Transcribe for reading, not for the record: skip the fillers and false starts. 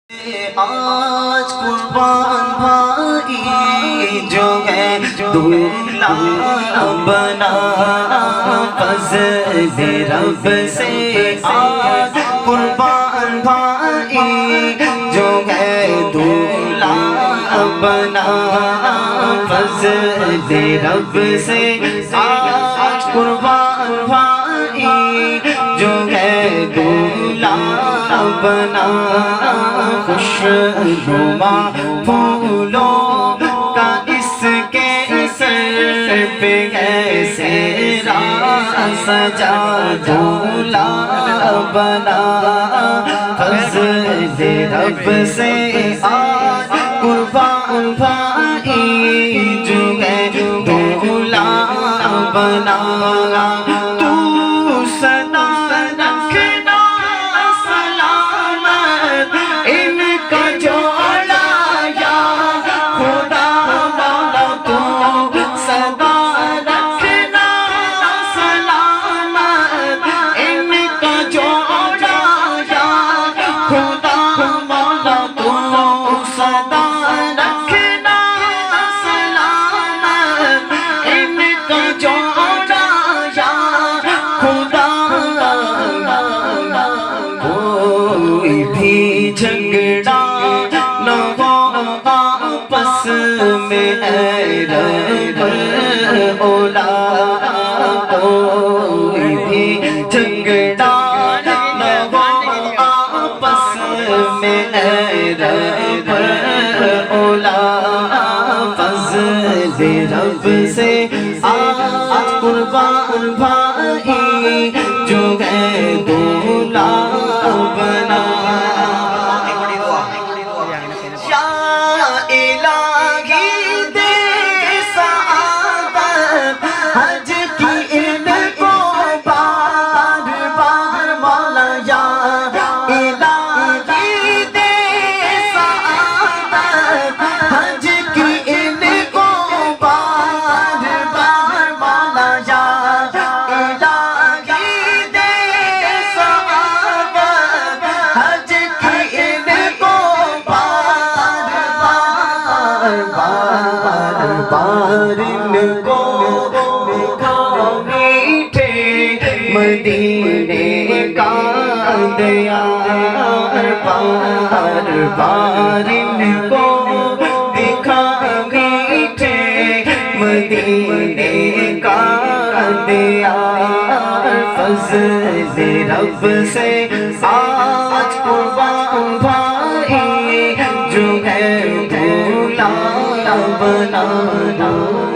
آج قربان بھائی جو ہے دولہا بنا فضل رب سے آج قربان بھائی جو ہے دولہا بنا فضل رب سے آج قربان بھائی جو ہے دولہا بنا خوش نما پھولوں کا اس کے سر پہ ایسے سجا دولہا بنا فضل رب سے آج قربان بھائی جو ہے دولہا بنا جھگڑا نہ ہو آپس میں اے رب اولا کوئی بھی جھگڑا نہ ہو آپس میں اے رب اولا فضل رب سے آج قربان بھائی جو ہے دولہا بنا ان کو دیکھا میٹھے مدینے کا دیار بار بار ان کو دیکھا میٹھے مدینے کا دیار فضل رب سے آج قربان بھائی جو ہے دولہا بنا